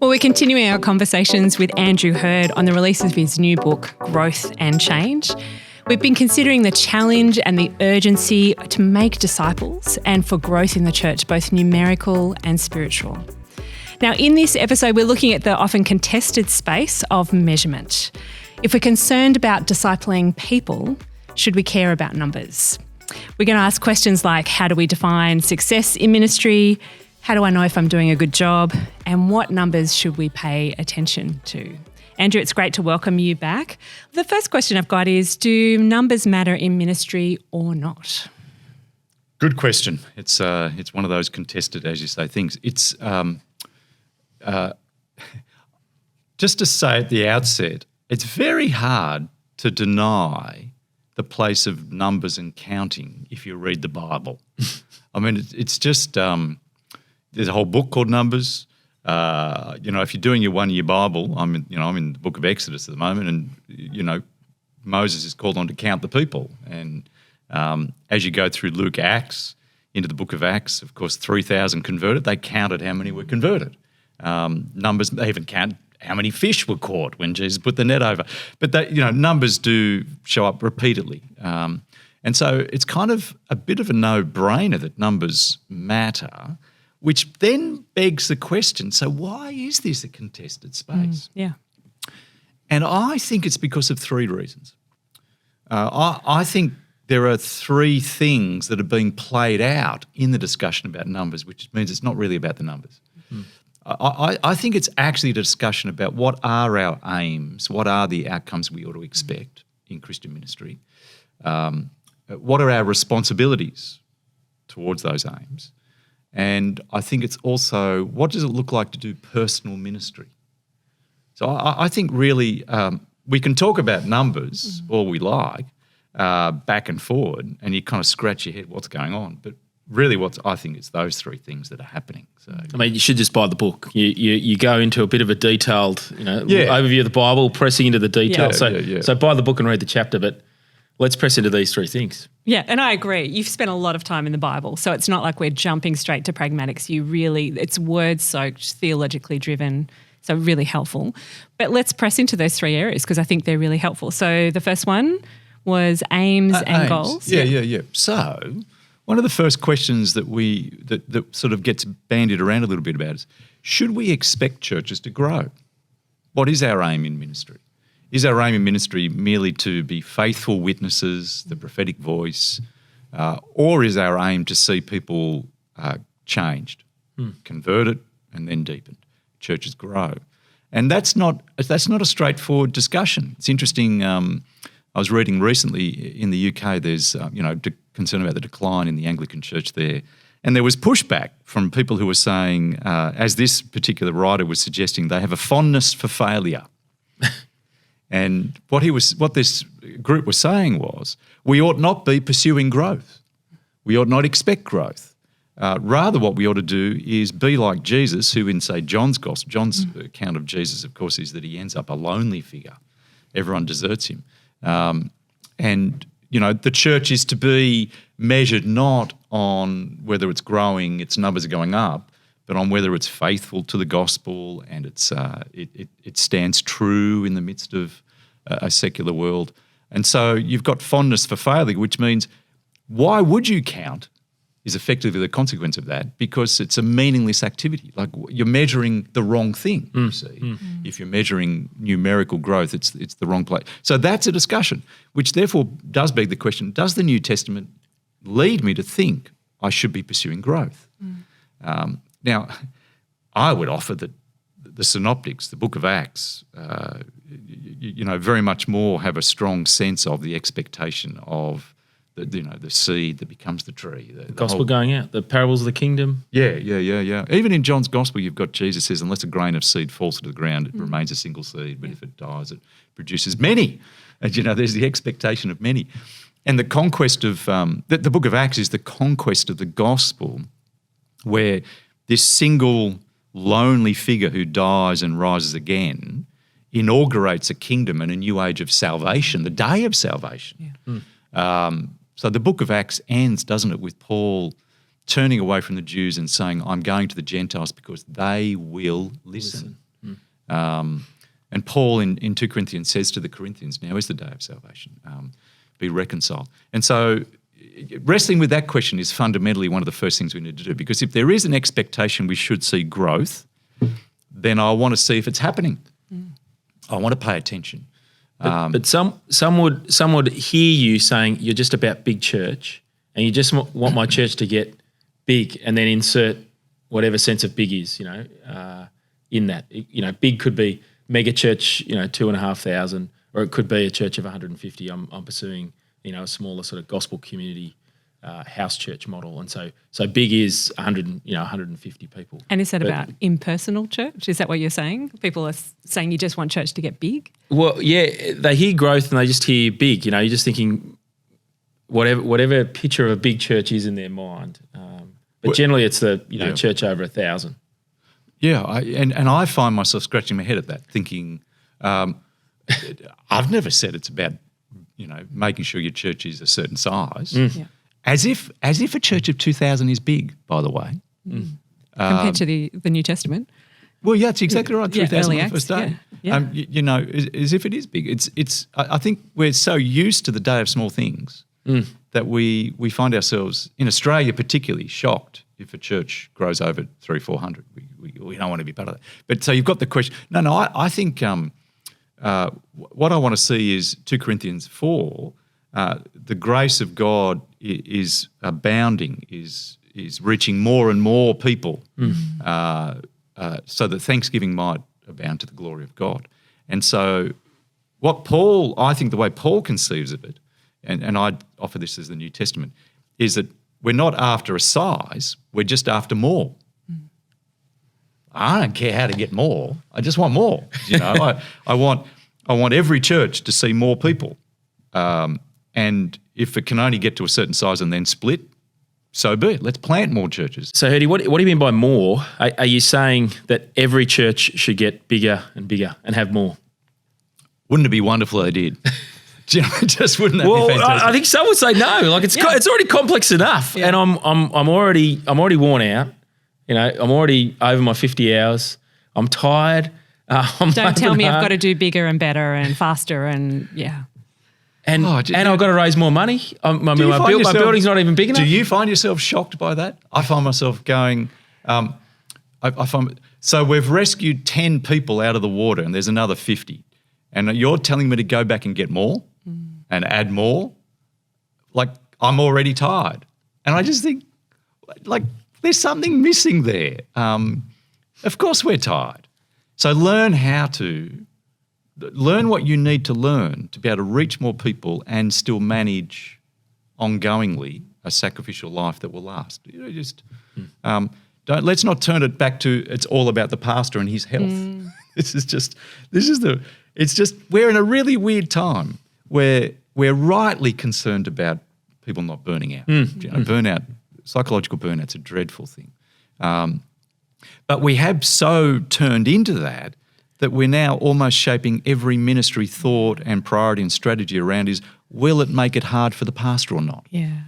Well, we're continuing our conversations with Andrew Hurd on the release of his new book, Growth and Change. We've been considering the challenge and the urgency to make disciples and for growth in the church, both numerical and spiritual. Now, in this episode, we're looking at the often contested space of measurement. If we're concerned about discipling people, should we care about numbers? We're going to ask questions like, how do we define success in ministry? How do I know if I'm doing a good job? And what numbers should we pay attention to? Andrew, it's great to welcome you back. The first question I've got is, do numbers matter in ministry or not? Good question. It's one of those contested, as you say, things. It's just to say at the outset, it's very hard to deny the place of numbers and counting if you read the Bible. I mean, it's just there's a whole book called Numbers. If you're doing your one-year Bible, I'm in the book of Exodus at the moment, and Moses is called on to count the people. And as you go through Luke, Acts, into the book of Acts, of course, 3,000 converted. They counted how many were converted. Numbers, they even count how many fish were caught when Jesus put the net over. But numbers do show up repeatedly. And so it's kind of a bit of a no-brainer that numbers matter, which then begs the question, so why is this a contested space? Yeah. And I think it's because of three reasons. I think there are three things that are being played out in the discussion about numbers, which means it's not really about the numbers. I think it's actually a discussion about what are our aims, what are the outcomes we ought to expect in Christian ministry, what are our responsibilities towards those aims, and I think it's also what does it look like to do personal ministry. So I think really we can talk about numbers all we like, back and forward, and you kind of scratch your head what's going on, but really I think it's those three things that are happening. So I mean, you should just buy the book. You go into a bit of a detailed overview of the Bible, pressing into the details. So buy the book and read the chapter, but let's press into these three things. Yeah, and I agree. You've spent a lot of time in the Bible, so it's not like we're jumping straight to pragmatics. It's word-soaked, theologically driven, so really helpful. But let's press into those three areas because I think they're really helpful. So the first one was aims and goals. Yeah. So one of the first questions that sort of gets bandied around a little bit about is, should we expect churches to grow? What is our aim in ministry? Is our aim in ministry merely to be faithful witnesses, the prophetic voice, or is our aim to see people changed, converted, and then deepened, churches grow? And that's not a straightforward discussion. It's interesting. I was reading recently in the UK. There's concern about the decline in the Anglican Church there, and there was pushback from people who were saying, as this particular writer was suggesting, they have a fondness for failure. And what this group was saying was, we ought not be pursuing growth. We ought not expect growth. Rather, what we ought to do is be like Jesus, who in, say, John's gospel, John's account of Jesus, of course, is that he ends up a lonely figure. Everyone deserts him. The church is to be measured not on whether it's growing, its numbers are going up, but on whether it's faithful to the gospel and it stands true in the midst of a secular world. And so you've got fondness for failure, which means why would you count is effectively the consequence of that, because it's a meaningless activity. Like you're measuring the wrong thing, you see. If you're measuring numerical growth, it's the wrong place. So that's a discussion, which therefore does beg the question, does the New Testament lead me to think I should be pursuing growth? Now, I would offer that the Synoptics, the book of Acts, very much more have a strong sense of the expectation of the seed that becomes the tree. The gospel going out, the parables of the kingdom. Yeah. Even in John's gospel, you've got Jesus says, unless a grain of seed falls to the ground, it remains a single seed, but if it dies, it produces many. And, there's the expectation of many. And the conquest of, the book of Acts is the conquest of the gospel, where this single lonely figure who dies and rises again inaugurates a kingdom and a new age of salvation, the day of salvation. So the book of Acts ends, doesn't it, with Paul turning away from the Jews and saying, I'm going to the Gentiles because they will listen And Paul in 2 Corinthians says to the Corinthians, now is the day of salvation. Be reconciled. And so wrestling with that question is fundamentally one of the first things we need to do, because if there is an expectation we should see growth, then I want to see if it's happening. I want to pay attention. But some would hear you saying you're just about big church and you just want my church to get big, and then insert whatever sense of big is, in that. Big could be mega church, 2,500, or it could be a church of 150. I'm pursuing, a smaller sort of gospel community house church model, and so big is 150 people. And is that about impersonal church? Is that what you're saying? People are saying you just want church to get big? Well, yeah, they hear growth and they just hear big. You're just thinking whatever picture of a big church is in their mind. But generally, it's the church over 1,000. Yeah, I find myself scratching my head at that, thinking, I've never said it's about making sure your church is a certain size. Yeah. As if a church of 2,000 is big, by the way. Compared to the New Testament. Well, yeah, that's exactly right. 3,000 on the first day. Yeah. As if it is big. It's. I think we're so used to the day of small things that we find ourselves, in Australia particularly, shocked if a church grows over 300-400. We don't want to be part of that. But so you've got the question. No, I think what I want to see is 2 Corinthians 4, the grace of God is abounding, is reaching more and more people so that thanksgiving might abound to the glory of God. And so I think the way Paul conceives of it, and I offer this as the New Testament, is that we're not after a size, we're just after more. I don't care how to get more. I just want more. I want every church to see more people. And if it can only get to a certain size and then split, so be it. Let's plant more churches. So, Herdy, what do you mean by more? Are you saying that every church should get bigger and have more? Wouldn't it be wonderful if they did? Just wouldn't that be fantastic? Well, I think some would say no. Like it's already complex enough, and I'm already worn out. I'm already over my 50 hours. I'm tired. Don't tell me I've got to do bigger and better and faster and And I've got to raise more money. My building's not even big enough. Do you find yourself shocked by that? I find myself going, so we've rescued 10 people out of the water and there's another 50. And you're telling me to go back and get more and add more? Like, I'm already tired. And I just think, like, there's something missing there. Of course we're tired. So learn what you need to learn to be able to reach more people and still manage ongoingly a sacrificial life that will last. Let's not turn it back to it's all about the pastor and his health. We're in a really weird time where we're rightly concerned about people not burning out. Burnout, psychological burnout's a dreadful thing. But we have so turned into that we're now almost shaping every ministry thought and priority and strategy around is, will it make it hard for the pastor or not? Yeah.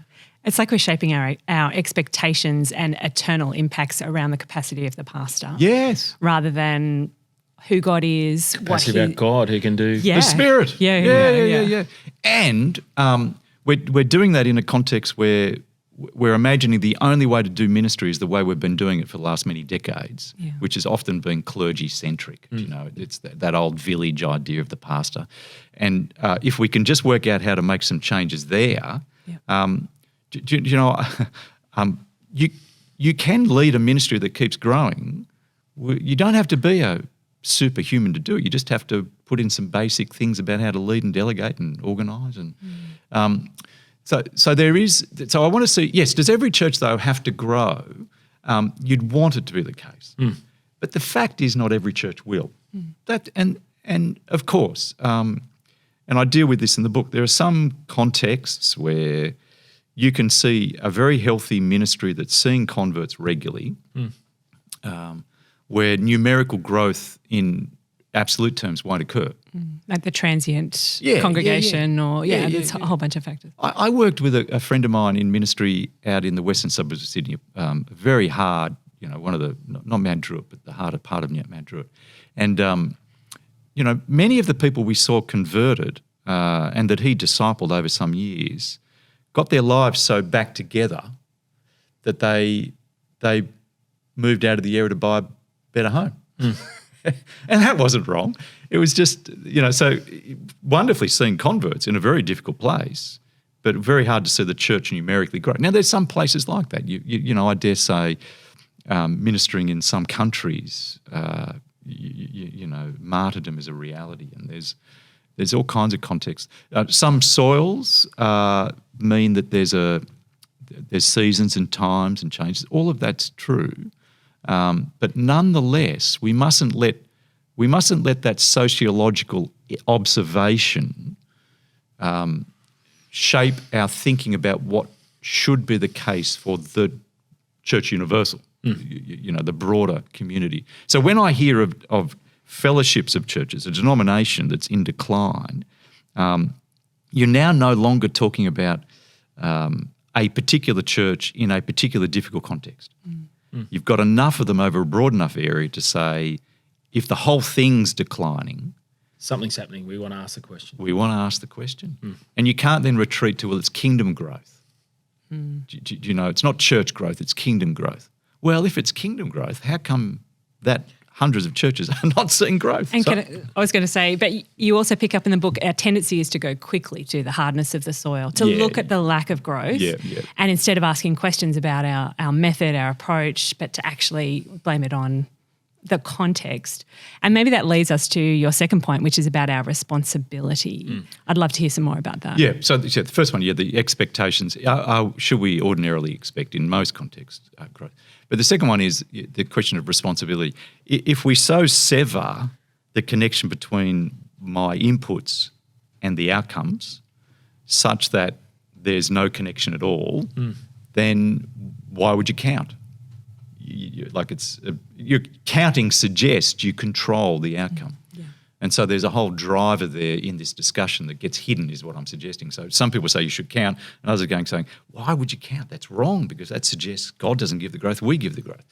It's like we're shaping our expectations and eternal impacts around the capacity of the pastor. Yes. Rather than who God is. Capacity about God, who can do. The Spirit. Yeah. And we're doing that in a context where we're imagining the only way to do ministry is the way we've been doing it for the last many decades, which has often been clergy-centric. It's that old village idea of the pastor. And if we can just work out how to make some changes there, you can lead a ministry that keeps growing. You don't have to be a superhuman to do it. You just have to put in some basic things about how to lead and delegate and organise. And So there is. So I want to see. Yes, does every church though have to grow? You'd want it to be the case, but the fact is, not every church will. That and of course, and I deal with this in the book. There are some contexts where you can see a very healthy ministry that's seeing converts regularly, where numerical growth in absolute terms won't occur. Like the transient congregation there's a whole bunch of factors. I worked with a friend of mine in ministry out in the western suburbs of Sydney, a very hard one of the, not Mount Druitt, but the harder part of Mount Druitt. And, many of the people we saw converted and that he discipled over some years got their lives so back together that they moved out of the area to buy a better home. And that wasn't wrong. It was just, so wonderfully seeing converts in a very difficult place, but very hard to see the church numerically grow. Now, there's some places like that. I dare say ministering in some countries, martyrdom is a reality, and there's all kinds of contexts. Some soils mean that there's seasons and times and changes. All of that's true. But nonetheless, we mustn't let that sociological observation shape our thinking about what should be the case for the church universal, the broader community. So when I hear of fellowships of churches, a denomination that's in decline, you're now no longer talking about a particular church in a particular difficult context. You've got enough of them over a broad enough area to say, if the whole thing's declining, something's happening. We want to ask the question. And you can't then retreat to, well, it's kingdom growth. It's not church growth, it's kingdom growth. Well, if it's kingdom growth, how come that hundreds of churches are not seeing growth? And I was going to say, but you also pick up in the book, our tendency is to go quickly to the hardness of the soil, to look at the lack of growth, and instead of asking questions about our method, our approach, but to actually blame it on the context. And maybe that leads us to your second point, which is about our responsibility. I'd love to hear some more about that. Yeah, so the first one, the expectations. Should we ordinarily expect in most contexts growth? But the second one is the question of responsibility. If we so sever the connection between my inputs and the outcomes such that there's no connection at all, then why would you count? Your counting suggests you control the outcome. And so there's a whole driver there in this discussion that gets hidden, is what I'm suggesting. So some people say you should count, and others are saying, why would you count? That's wrong, because that suggests God doesn't give the growth, we give the growth.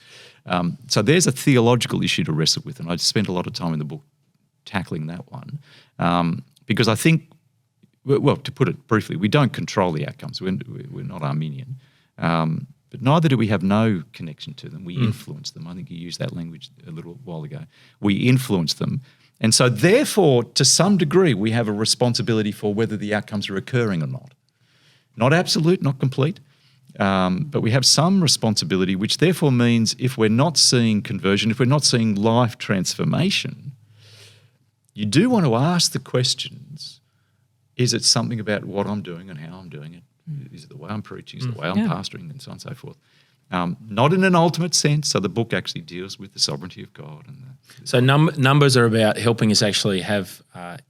So there's a theological issue to wrestle with, and I spent a lot of time in the book tackling that one, because I think, well, to put it briefly, we don't control the outcomes. We're not Arminian. But neither do we have no connection to them. We influence them. I think you used that language a little while ago. We influence them. And so therefore, to some degree, we have a responsibility for whether the outcomes are occurring or not. Not absolute, not complete, but we have some responsibility, which therefore means if we're not seeing conversion, if we're not seeing life transformation, you do want to ask the questions, is it something about what I'm doing and how I'm doing it? Is it the way I'm preaching? Is it the way I'm pastoring? And so on and so forth. Not in an ultimate sense. So the book actually deals with the sovereignty of God. So numbers are about helping us actually have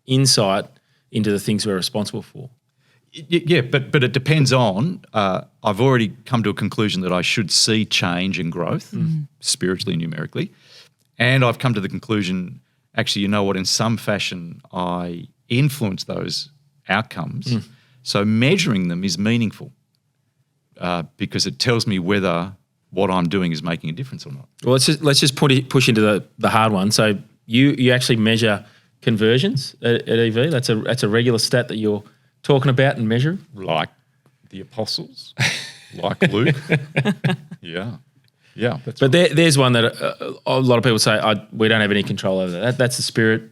insight into the things we're responsible for. Yeah, but it depends on, I've already come to a conclusion that I should see change and growth, spiritually and numerically. And I've come to the conclusion, actually, you know what, in some fashion I influence those outcomes. So measuring them is meaningful because it tells me whether what I'm doing is making a difference or not. Well, let's just push into the hard one. So you actually measure conversions at EV. That's a regular stat that you're talking about and measuring. Like the apostles, like Luke. Yeah. That's but right. There's one that a lot of people say we don't have any control over that. That's the Spirit.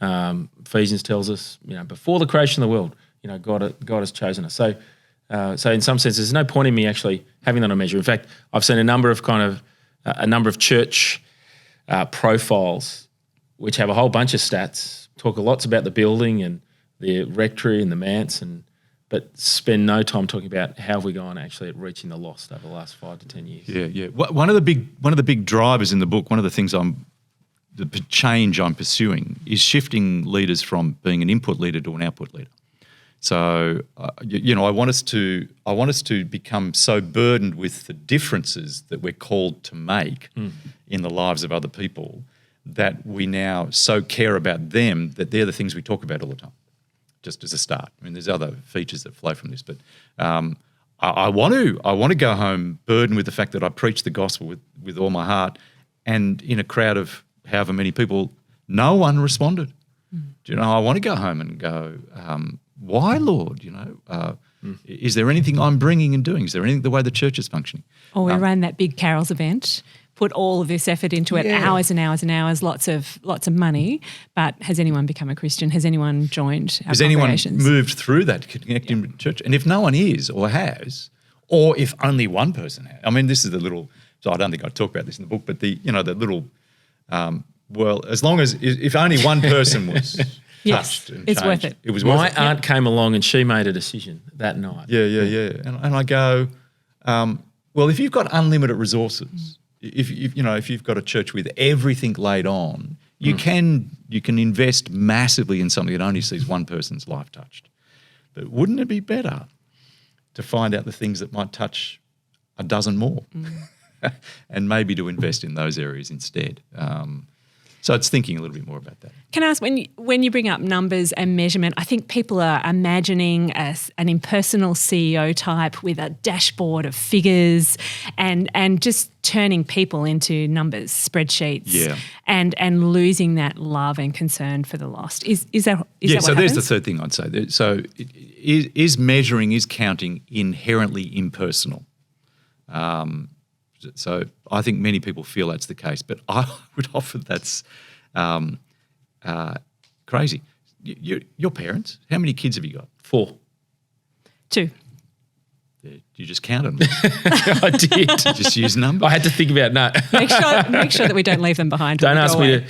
Ephesians tells us, before the creation of the world, God has chosen us. So in some sense, there's no point in me actually having that on measure. In fact, I've seen a number of church profiles which have a whole bunch of stats, talk lots about the building and the rectory and the manse, but spend no time talking about how have we gone actually at reaching the lost over the last 5 to 10 years. Yeah. One of the big drivers in the book, one of the things the change I'm pursuing is shifting leaders from being an input leader to an output leader. So, I want us to become so burdened with the differences that we're called to make in the lives of other people that we now so care about them that they're the things we talk about all the time, just as a start. I mean, there's other features that flow from this, but I want to go home burdened with the fact that I preach the gospel with all my heart, and in a crowd of however many people, no one responded. Do you know, I want to go home and go, why, Lord? You know, is there anything I'm bringing and doing? Is there anything the way the church is functioning? Or we ran that big carols event, put all of this effort into it, hours and hours and hours, lots of money. But has anyone become a Christian? Has anyone joined our Has anyone congregations? moved through that to connect in with church? And if no one is or has, or if only one person has, I mean, this is the little. So I don't think I talk about this in the book, but the little. Well, as long as if only one person was touched and it's changed, worth it. It was worth My it. aunt came along and she made a decision that night. Yeah. And I go, well, if you've got unlimited resources, if you've got a church with everything laid on, you can invest massively in something that only sees one person's life touched. But wouldn't it be better to find out the things that might touch a dozen more, and maybe to invest in those areas instead? So it's thinking a little bit more about that. Can I ask, when you bring up numbers and measurement, I think people are imagining an impersonal CEO type with a dashboard of figures and just turning people into numbers, spreadsheets, and losing that love and concern for the lost. Is that what happens? So there's the third thing I'd say. So is measuring, is counting inherently impersonal? So I think many people feel that's the case, but I would offer that's crazy. Your parents, how many kids have you got? 4. 2. You just count them. I did. Just use numbers. I had to think about no. Make sure that we don't leave them behind. Don't ask me to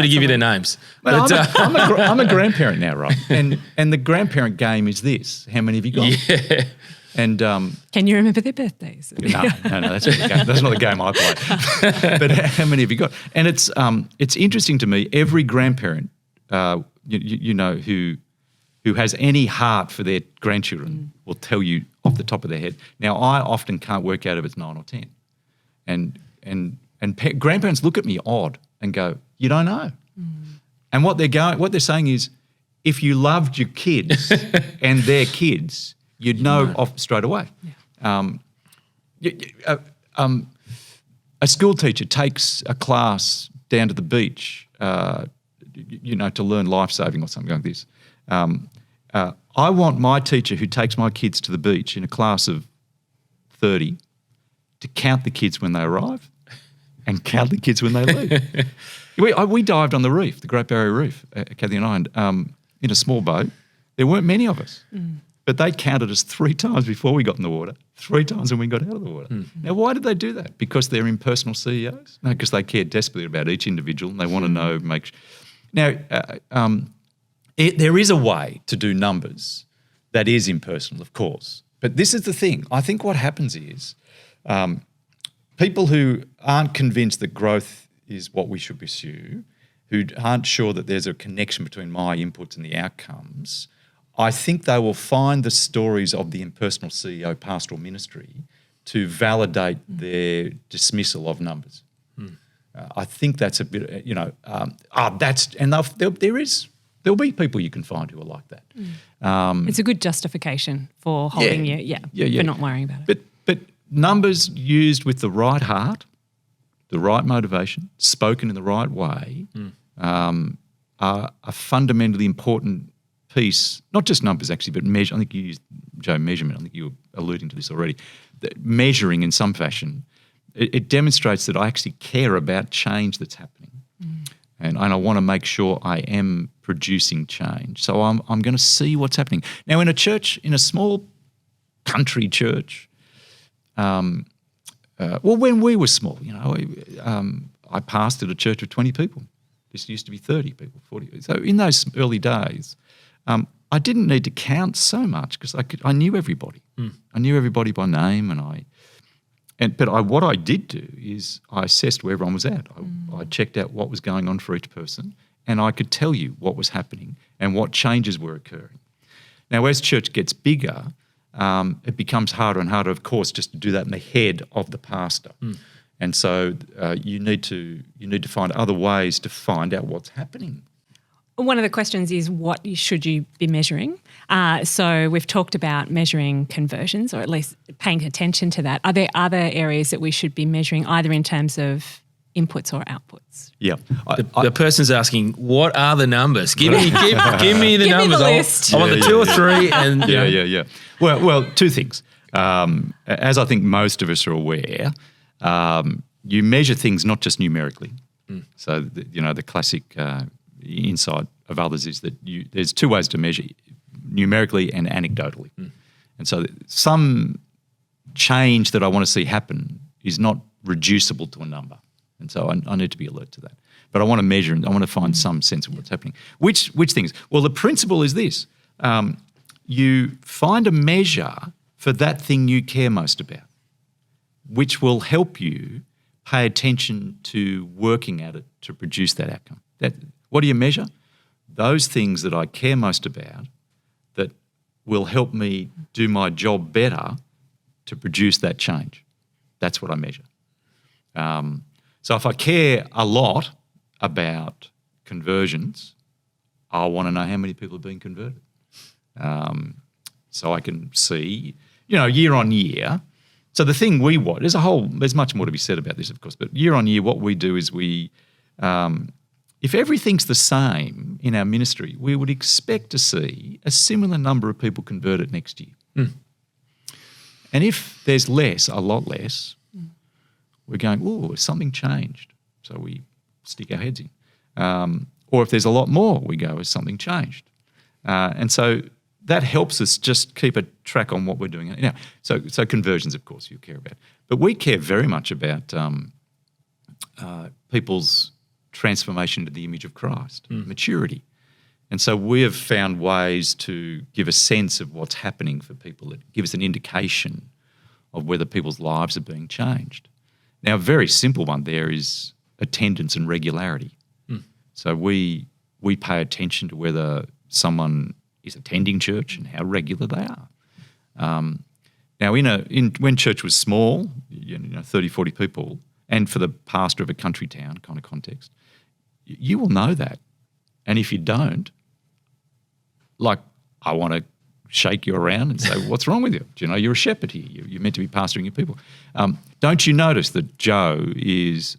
give you their names. But I'm a grandparent now, right? And the grandparent game is this: how many have you got? Yeah. And can you remember their birthdays? No, that's not the game. That's not the game I play. But how many have you got? And it's interesting to me. Every grandparent, who has any heart for their grandchildren will tell you off the top of their head. Now, I often can't work out if it's 9 or 10, and grandparents look at me odd and go, "You don't know." And what they're saying is, if you loved your kids and their kids, you'd know off straight away. Yeah. A school teacher takes a class down to the beach, to learn life saving or something like this. I want my teacher who takes my kids to the beach in a class of 30 to count the kids when they arrive and count the kids when they leave. We dived on the reef, the Great Barrier Reef, Kathy and I, in a small boat. There weren't many of us. But they counted us 3 times before we got in the water, 3 times when we got out of the water. Now, why did they do that? Because they're impersonal CEOs? No, because they care desperately about each individual and they want to know, Now, there is a way to do numbers that is impersonal, of course. But this is the thing. I think what happens is people who aren't convinced that growth is what we should pursue, who aren't sure that there's a connection between my inputs and the outcomes, I think they will find the stories of the impersonal CEO pastoral ministry to validate their dismissal of numbers. I think that's a bit, there'll be people you can find who are like that. It's a good justification for holding for not worrying about it. But numbers used with the right heart, the right motivation, spoken in the right way, are a fundamentally important piece, not just numbers actually, but measure. I think you used, Joe, measurement. I think you were alluding to this already. Measuring in some fashion, it demonstrates that I actually care about change that's happening. And I want to make sure I am producing change. So I'm going to see what's happening. Now, in a church, in a small country church, when we were small, I pastored a church of 20 people. This used to be 30 people, 40. So in those early days, I didn't need to count so much because I knew everybody. I knew everybody by name, what I did do is I assessed where everyone was at. I checked out what was going on for each person, and I could tell you what was happening and what changes were occurring. Now, as church gets bigger, it becomes harder and harder, of course, just to do that in the head of the pastor. And so you need to find other ways to find out what's happening. One of the questions is what should you be measuring? So we've talked about measuring conversions, or at least paying attention to that. Are there other areas that we should be measuring, either in terms of inputs or outputs? Yeah. The person's asking, what are the numbers? Give me the numbers. the list. I want the 2 or 3. And Yeah. Well, two things. As I think most of us are aware, you measure things not just numerically. So, the classic insight of others is that there's 2 ways to measure, numerically and anecdotally. And so some change that I want to see happen is not reducible to a number. And so I need to be alert to that. But I want to measure and I want to find some sense of what's happening. Which things? Well, the principle is this. You find a measure for that thing you care most about, which will help you pay attention to working at it to produce that outcome. What do you measure? Those things that I care most about that will help me do my job better to produce that change. That's what I measure. So if I care a lot about conversions, I want to know how many people are being converted. So I can see, year on year. So the thing we want, there's much more to be said about this, of course, but year on year what we do is if everything's the same in our ministry, we would expect to see a similar number of people converted next year. And if there's a lot less, we're going, oh, something changed. So we stick our heads in. Or if there's a lot more, we go, has something changed? And so that helps us just keep a track on what we're doing. So conversions, of course, you care about. But we care very much about people's transformation to the image of Christ, maturity. And so we have found ways to give a sense of what's happening for people that give us an indication of whether people's lives are being changed. Now, a very simple one there is attendance and regularity. So we pay attention to whether someone is attending church and how regular they are. Now, when church was small, 30, 40 people, and for the pastor of a country town kind of context, you will know that. And if you don't, I want to shake you around and say, what's wrong with you? Do you know you're a shepherd here? You're meant to be pastoring your people. Don't you notice that Joe is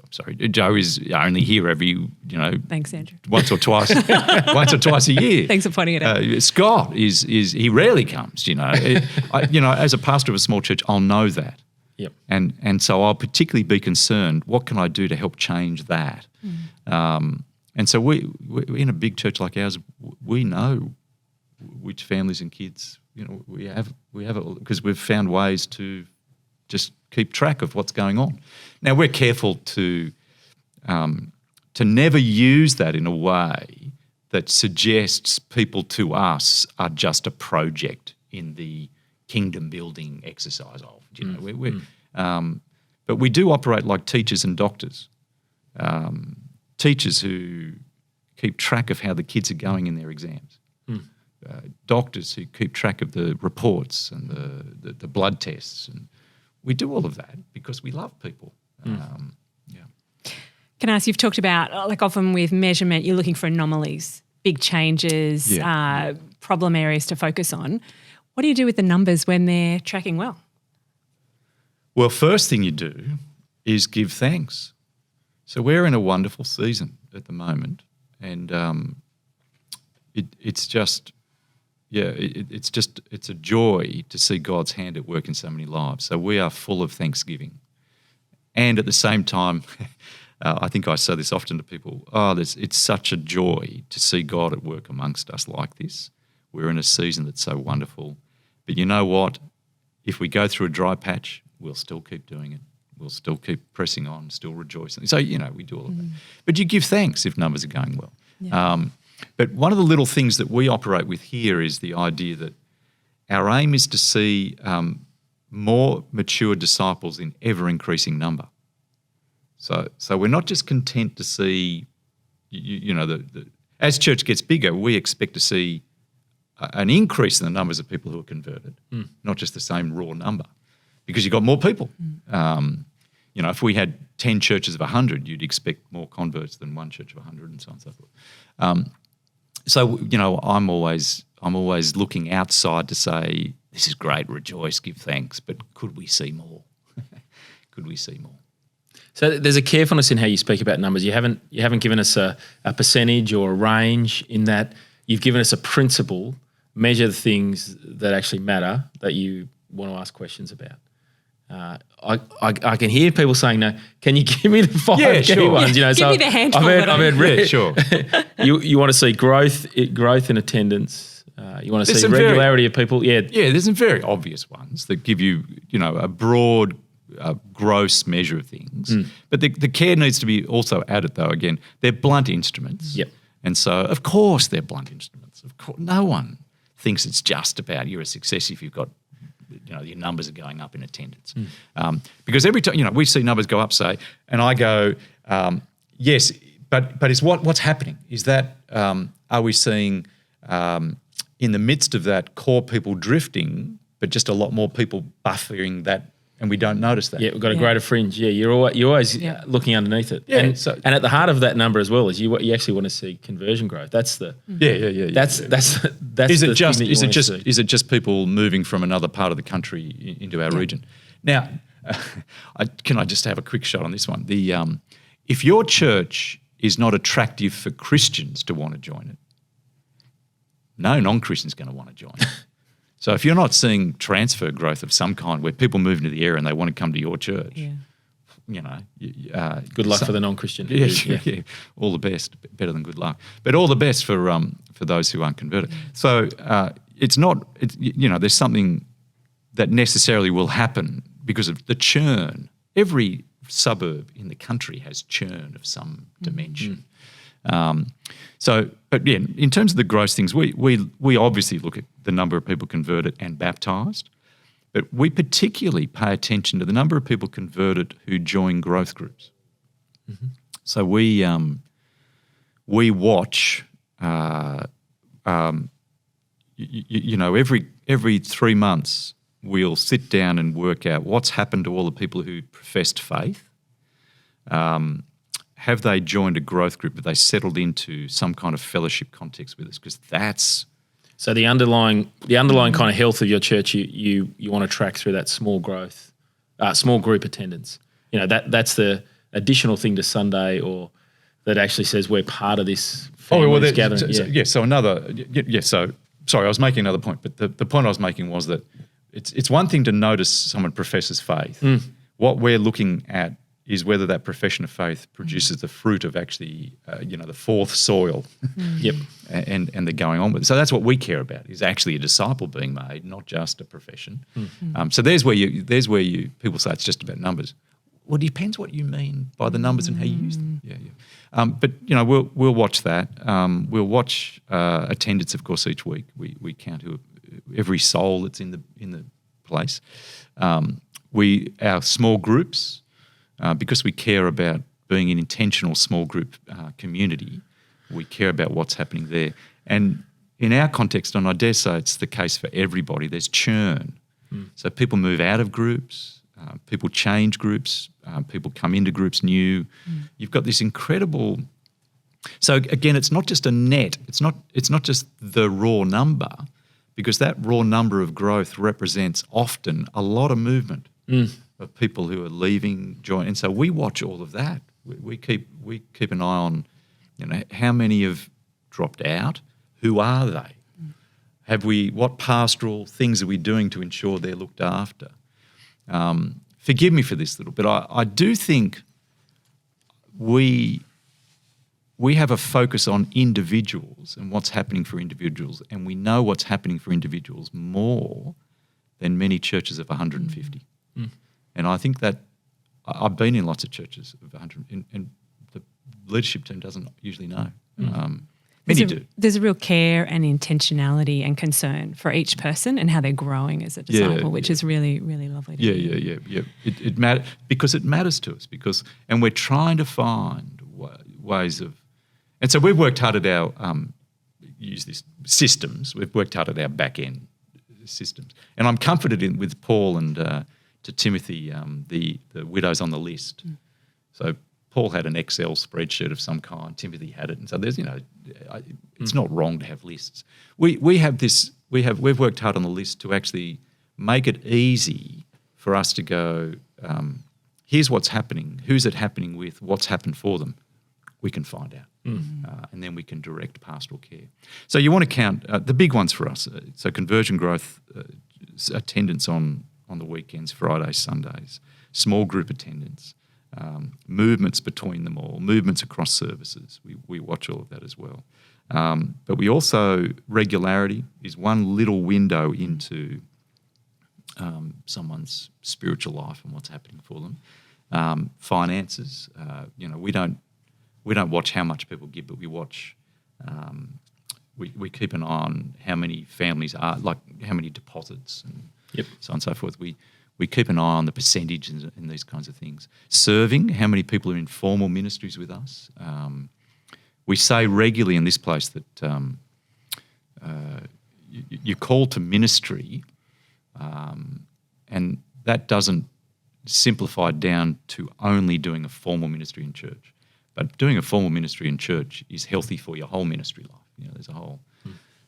only here every, Thanks, Andrew. once or twice a year. Thanks for pointing it out. Scott is he rarely comes, as a pastor of a small church, I'll know that. Yep. And so I'll particularly be concerned, what can I do to help change that? And so we in a big church like ours, we know which families and kids, we have it because we've found ways to just keep track of what's going on. Now we're careful to never use that in a way that suggests people to us are just a project in the kingdom building exercise of. But we do operate like teachers and doctors. Teachers who keep track of how the kids are going in their exams. Doctors who keep track of the reports and the blood tests. And we do all of that because we love people. Can I ask, you've talked about, often with measurement, you're looking for anomalies, big changes, problem areas to focus on. What do you do with the numbers when they're tracking well? Well, first thing you do is give thanks. So we're in a wonderful season at the moment, and it's a joy to see God's hand at work in so many lives. So we are full of thanksgiving. And at the same time, I think I say this often to people, it's such a joy to see God at work amongst us like this. We're in a season that's so wonderful. But you know what? If we go through a dry patch, we'll still keep doing it. We'll still keep pressing on, still rejoicing. So, we do all of that. But you give thanks if numbers are going well. Yeah. But one of the little things that we operate with here is the idea that our aim is to see more mature disciples in ever-increasing number. So we're not just content to see, as church gets bigger, we expect to see an increase in the numbers of people who are converted, not just the same raw number, because you've got more people. If we had 10 churches of 100, you'd expect more converts than one church of 100 and so on and so forth. So I'm always looking outside to say, this is great, rejoice, give thanks, but could we see more? Could we see more? So there's a carefulness in how you speak about numbers. You haven't given us a percentage or a range in that. You've given us a principle, measure the things that actually matter that you want to ask questions about. I can hear people saying, "No, can you give me the five key ones?" Give me the handful. I've heard sure. you want to see growth in attendance. You want to see regularity of people. Yeah, there's some very obvious ones that give you a broad, gross measure of things. But the care needs to be also added, though. Again, they're blunt instruments. Yep. And so, of course, they're blunt instruments. Of course, no one thinks it's just about you're a success if you've got, your numbers are going up in attendance. Because every time, we see numbers go up, say, and I go, yes, but it's what's happening is that are we seeing in the midst of that core people drifting, but just a lot more people buffering that, and we don't notice that. Yeah, we've got a greater fringe. Yeah, you're always looking underneath it. Yeah, and at the heart of that number as well is you actually want to see conversion growth. That's the That's is it just people moving from another part of the country into our region? Now, can I just have a quick shot on this one? If your church is not attractive for Christians to want to join it, no non-Christian's going to want to join it. So if you're not seeing transfer growth of some kind where people move into the area and they want to come to your church, good luck for the non-Christian. Yeah, all the best. Better than good luck, but all the best for those who aren't converted. So there's something that necessarily will happen because of the churn. Every suburb in the country has churn of some dimension. But in terms of the gross things, we obviously look at the number of people converted and baptised, but we particularly pay attention to the number of people converted who join growth groups. So we watch, every 3 months we'll sit down and work out what's happened to all the people who professed faith. Have they joined a growth group? Have they settled into some kind of fellowship context with us? Because that's... So the underlying kind of health of your church, you want to track through that small growth, small group attendance. That's the additional thing to Sunday, or that actually says we're part of this family gathering. Sorry, I was making another point, but the point I was making was that it's one thing to notice someone professes faith. What we're looking at is whether that profession of faith produces the fruit of actually, the fourth soil. And they're going on with it. So that's what we care about, is actually a disciple being made, not just a profession. So there's where people say it's just about numbers. Well, it depends what you mean by the numbers and how you use them. But we'll watch that. We'll watch attendance, of course, each week. We count every soul that's in the place. Our small groups. Because we care about being an intentional small group community, we care about what's happening there. And in our context, and I dare say it's the case for everybody, there's churn. So people move out of groups, people change groups, people come into groups new. You've got this incredible... So again, it's not just a net. It's not just the raw number, because that raw number of growth represents often a lot of movement. Of people who are leaving, join, and so we watch all of that. We keep an eye on, how many have dropped out? Who are they? What pastoral things are we doing to ensure they're looked after? Forgive me for this little bit. I do think we have a focus on individuals and what's happening for individuals, and we know what's happening for individuals more than many churches of 150. And I think that I've been in lots of churches of 100, and the leadership team doesn't usually know. Many do. There's a real care and intentionality and concern for each person and how they're growing as a disciple, which is really, really lovely to hear. It matters because it matters to us, and we're trying to find ways of... And so we've worked hard at our, use this, systems. We've worked hard at our back-end systems. And I'm comforted with Paul and... to Timothy, the widows on the list. So Paul had an Excel spreadsheet of some kind. Timothy had it, and so there's it's not wrong to have lists. We have this. We've worked hard on the list to actually make it easy for us to go. Here's what's happening. Who's it happening with? What's happened for them? We can find out, and then we can direct pastoral care. So you want to count the big ones for us. So conversion growth, attendance on the weekends, Fridays, Sundays, small group attendance, movements between them all, movements across services. We watch all of that as well. But we also, regularity is one little window into someone's spiritual life and what's happening for them. Finances, we don't watch how much people give, but we watch. We keep an eye on how many families are, like how many deposits and so on and so forth. We keep an eye on the percentage and these kinds of things. Serving, how many people are in formal ministries with us. We say regularly in this place that you're called to ministry, and that doesn't simplify down to only doing a formal ministry in church. But doing a formal ministry in church is healthy for your whole ministry life. There's a whole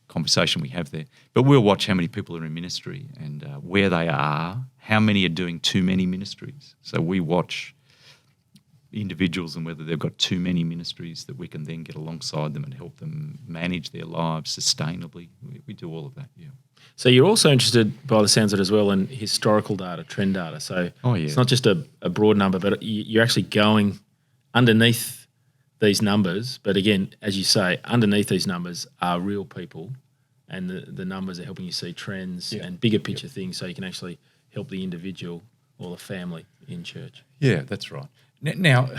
conversation we have there. But we'll watch how many people are in ministry and where they are, how many are doing too many ministries. So we watch individuals and whether they've got too many ministries that we can then get alongside them and help them manage their lives sustainably. We do all of that, yeah. So you're also interested, by the sounds of it as well, in historical data, trend data. So it's not just a broad number, but you're actually going underneath these numbers. But again, as you say, underneath these numbers are real people, and the numbers are helping you see trends and bigger picture things, so you can actually help the individual or the family in church. Yeah, that's right. Now,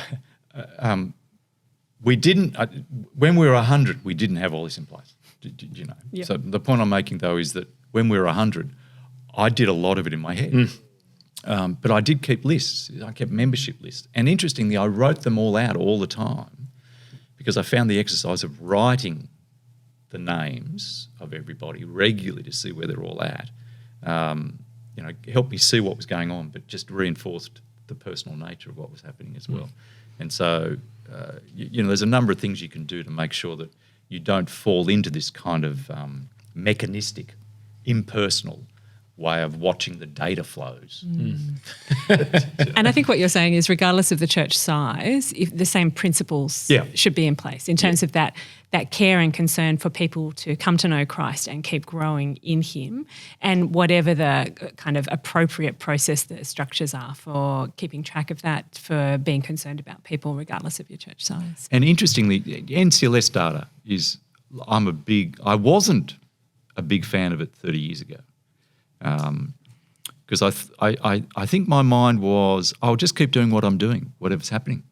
we didn't, when we were 100, we didn't have all this in place, you know. Yep. So the point I'm making, though, is that when we were 100, I did a lot of it in my head. But I did keep lists. I kept membership lists. And interestingly, I wrote them all out all the time because I found the exercise of writing the names of everybody regularly to see where they're all at, helped me see what was going on, but just reinforced the personal nature of what was happening as well. And so, there's a number of things you can do to make sure that you don't fall into this kind of mechanistic, impersonal way of watching the data flows. And I think what you're saying is, regardless of the church size, if the same principles should be in place in terms of that care and concern for people to come to know Christ and keep growing in Him, and whatever the kind of appropriate process, the structures are for keeping track of that, for being concerned about people regardless of your church size. And interestingly, NCLS data is, I wasn't a big fan of it 30 years ago. Because I think my mind was, I'll just keep doing what I'm doing, whatever's happening.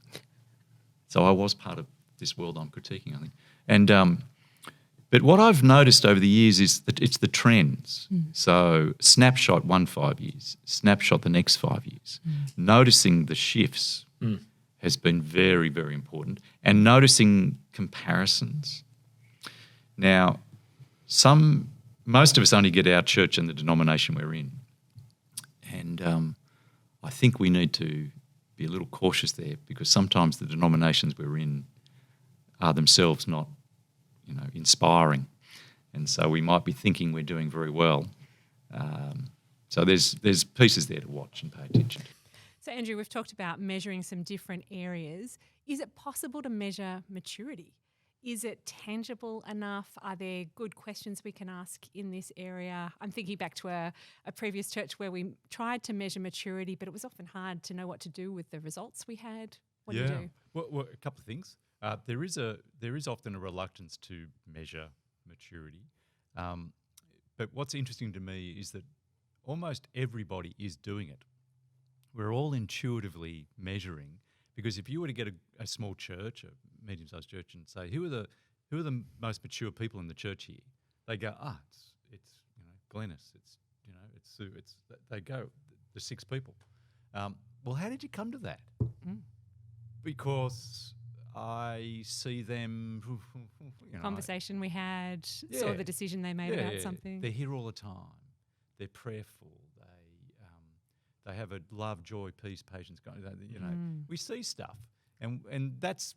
So I was part of this world I'm critiquing, I think. And but what I've noticed over the years is that it's the trends. So snapshot 5 years, snapshot the next 5 years. Noticing the shifts has been very, very important, and noticing comparisons. Now, most of us only get our church and the denomination we're in. And I think we need to be a little cautious there, because sometimes the denominations we're in are themselves not, inspiring. And so we might be thinking we're doing very well. So there's pieces there to watch and pay attention to. So Andrew, we've talked about measuring some different areas. Is it possible to measure maturity? Is it tangible enough? Are there good questions we can ask in this area? I'm thinking back to a previous church where we tried to measure maturity, but it was often hard to know what to do with the results we had. What do you do? Well, a couple of things. There is often a reluctance to measure maturity. But what's interesting to me is that almost everybody is doing it. We're all intuitively measuring, because if you were to get a small church, a medium-sized church, and say, who are the most mature people in the church here? They go, it's Glennis, it's Sue, they go, the 6 people. Well, how did you come to that? Because I see them, conversation we had, saw the decision they made about something. They're here all the time. They're prayerful. They have a love, joy, peace, patience. We see stuff, and that's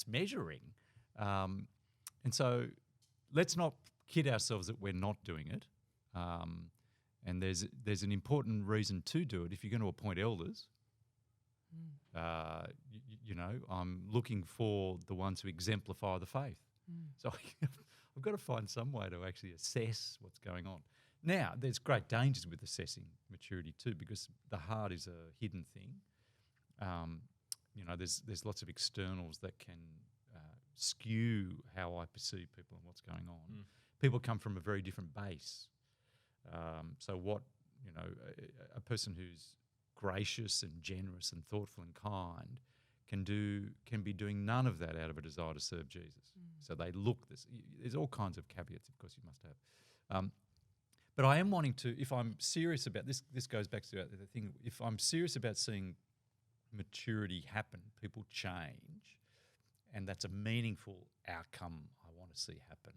measuring. And so let's not kid ourselves that we're not doing it. And there's an important reason to do it. If you're going to appoint elders, I'm looking for the ones who exemplify the faith. So I've got to find some way to actually assess what's going on. Now, there's great dangers with assessing maturity too, because the heart is a hidden thing. There's lots of externals that can skew how I perceive people and what's going on. People come from a very different base. So a person who's gracious and generous and thoughtful and kind can be doing none of that out of a desire to serve Jesus. So they look this. There's all kinds of caveats, of course, you must have. But I am wanting to, if I'm serious about this goes back to the thing, if I'm serious about seeing maturity happen, people change, and that's a meaningful outcome I want to see happen,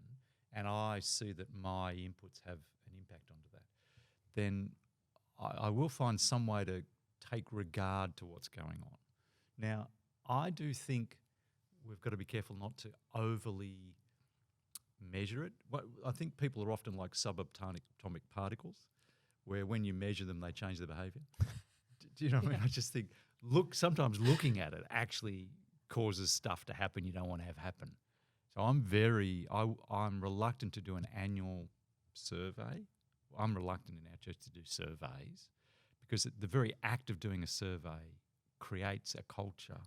and I see that my inputs have an impact onto that, then I will find some way to take regard to what's going on. Now, I do think we've got to be careful not to overly measure it. I think people are often like subatomic particles, where when you measure them, they change their behaviour. Do you know what I mean? I just think, sometimes looking at it actually causes stuff to happen you don't want to have happen. So I'm reluctant to do an annual survey. I'm reluctant in our church to do surveys because the very act of doing a survey creates a culture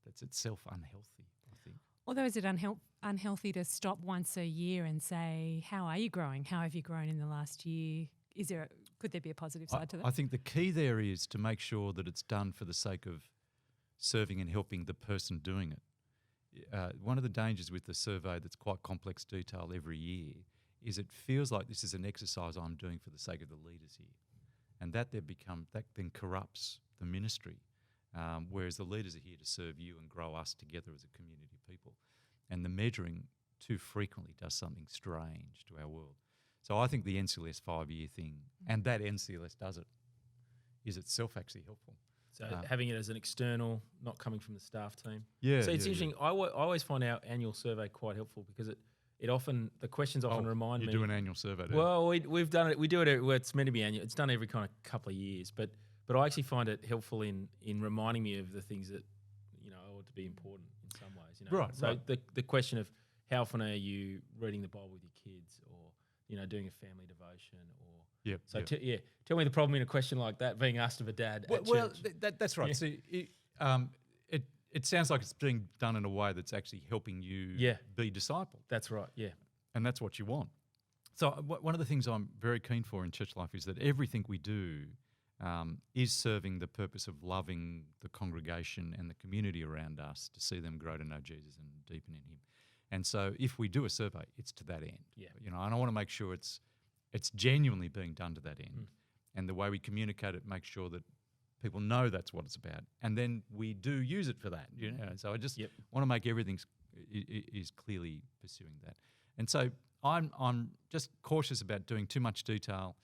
that's itself unhealthy, I think. Although is it unhealthy to stop once a year and say, how are you growing? How have you grown in the last year? Could there be a positive side to that? I think the key there is to make sure that it's done for the sake of serving and helping the person doing it. One of the dangers with the survey that's quite complex detail every year is it feels like this is an exercise I'm doing for the sake of the leaders here. And that then corrupts the ministry. Whereas the leaders are here to serve you and grow us together as a community of people. And the measuring too frequently does something strange to our world. So I think the NCLS 5-year thing, and that NCLS does it, is itself actually helpful. So having it as an external, not coming from the staff team. Yeah. So it's interesting. Yeah. I always find our annual survey quite helpful because the questions often remind me. You do an annual survey, don't you? Well, we've done it. We do it. It's meant to be annual. It's done every kind of couple of years, but I actually find it helpful in reminding me of the things that I ought to be important in some ways. Right. So right. the question of how often are you reading the Bible with your kids, or doing a family devotion, or tell me the problem in a question like that being asked of a dad at church. That's right. Yeah. So it sounds like it's being done in a way that's actually helping you be discipled. That's right. Yeah, and that's what you want. So one of the things I'm very keen for in church life is that everything we do is serving the purpose of loving the congregation and the community around us to see them grow to know Jesus and deepen in Him. And so if we do a survey, it's to that end. Yeah. And I want to make sure it's genuinely being done to that end. And the way we communicate it makes sure that people know that's what it's about. And then we do use it for that. So I just want to make everything is clearly pursuing that. And so I'm just cautious about doing too much detail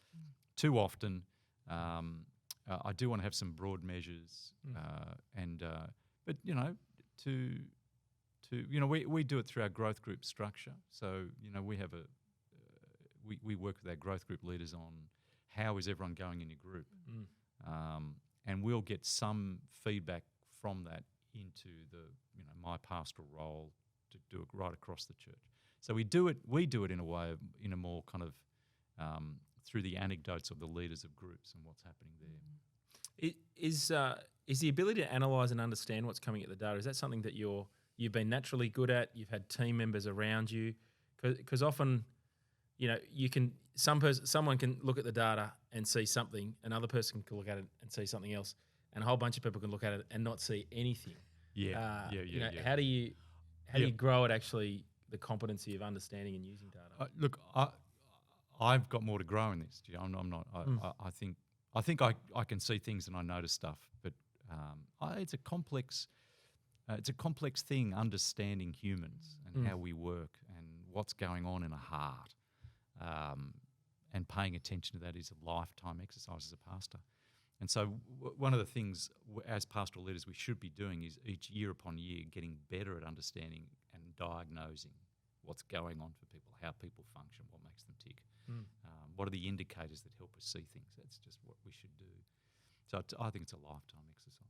too often. I do want to have some broad measures, we do it through our growth group structure. So we have we work with our growth group leaders on how is everyone going in your group, and we'll get some feedback from that into my pastoral role to do it right across the church. So we do it in a more kind of through the anecdotes of the leaders of groups and what's happening there. Is the ability to analyse and understand what's coming at the data, is that something that you've been naturally good at? You've had team members around you? Because often, someone can look at the data and see something, another person can look at it and see something else, and a whole bunch of people can look at it and not see anything. Yeah. How do you grow at actually the competency of understanding and using data? Look, I've got more to grow in this. I'm not. I think I can see things and I notice stuff, but it's a complex. It's a complex thing, understanding humans and how we work and what's going on in a heart, and paying attention to that is a lifetime exercise as a pastor. And so one of the things as pastoral leaders we should be doing is each year upon year getting better at understanding and diagnosing what's going on for people, how people function, what makes them tick. What are the indicators that help us see things? That's just what we should do. So I think it's a lifetime exercise.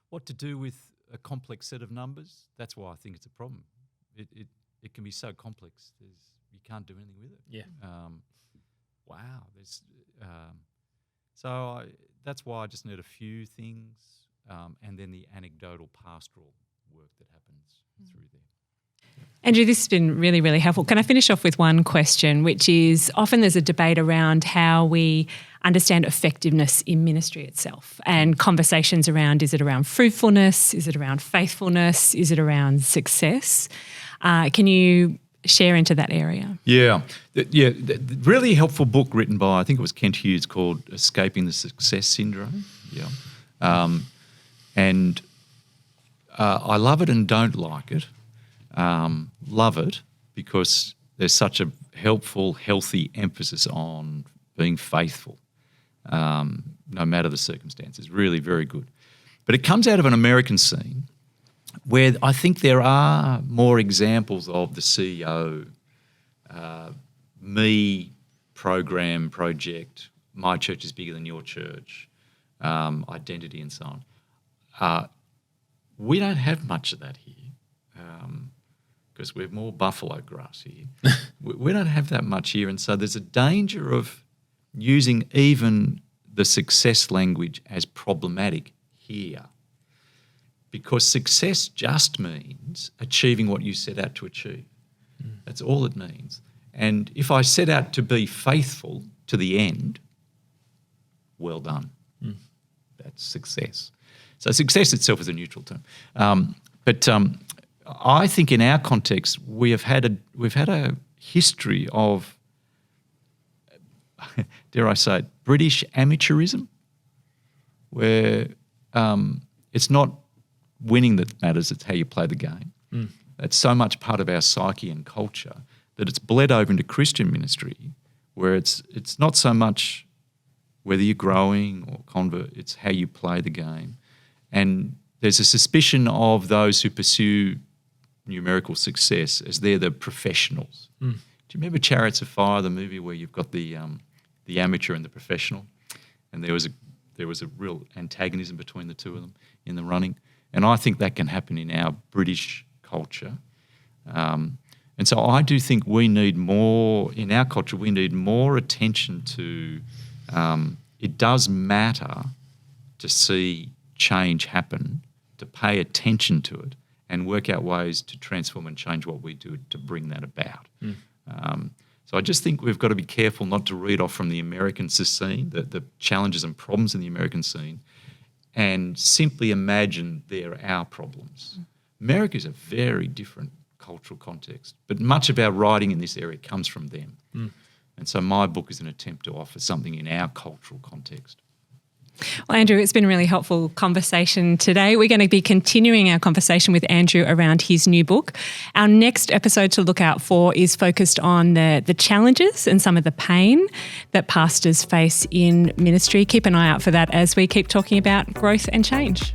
What to do with a complex set of numbers? That's why I think it's a problem. It can be so complex. You can't do anything with it. Yeah. Wow. That's why I just need a few things, and then the anecdotal pastoral work that happens through there. Andrew, this has been really, really helpful. Can I finish off with one question, which is often there's a debate around how we understand effectiveness in ministry itself, and conversations around, is it around fruitfulness? Is it around faithfulness? Is it around success? Can you share into that area? Yeah. The really helpful book written by, I think it was Kent Hughes, called Escaping the Success Syndrome. Yeah. And I love it and don't like it. Love it because there's such a helpful, healthy emphasis on being faithful, no matter the circumstances. Really very good. But it comes out of an American scene where I think there are more examples of the CEO, me program, project, my church is bigger than your church, identity and so on. We don't have much of that here. Because we're more buffalo grass here. We don't have that much here, and so there's a danger of using even the success language as problematic here, because success just means achieving what you set out to achieve. That's all it means. And if I set out to be faithful to the end, well done. That's success. So success itself is a neutral term. But I think in our context we've had a history of, dare I say it, British amateurism, where it's not winning that matters, it's how you play the game. That's so much part of our psyche and culture that it's bled over into Christian ministry, where it's not so much whether you're growing or convert, it's how you play the game. And there's a suspicion of those who pursue numerical success as they're the professionals. Do you remember Chariots of Fire, the movie where you've got the amateur and the professional, and there was a real antagonism between the two of them in the running? And I think that can happen in our British culture. And so I do think we need more, in our culture, we need more attention to, it does matter to see change happen, to pay attention to it, and work out ways to transform and change what we do to bring that about. So I just think we've got to be careful not to read off from the American scene, the challenges and problems in the American scene, and simply imagine they're our problems. America is a very different cultural context, but much of our writing in this area comes from them. And so my book is an attempt to offer something in our cultural context. Well, Andrew, it's been a really helpful conversation today. We're going to be continuing our conversation with Andrew around his new book. Our next episode to look out for is focused on the challenges and some of the pain that pastors face in ministry. Keep an eye out for that as we keep talking about growth and change.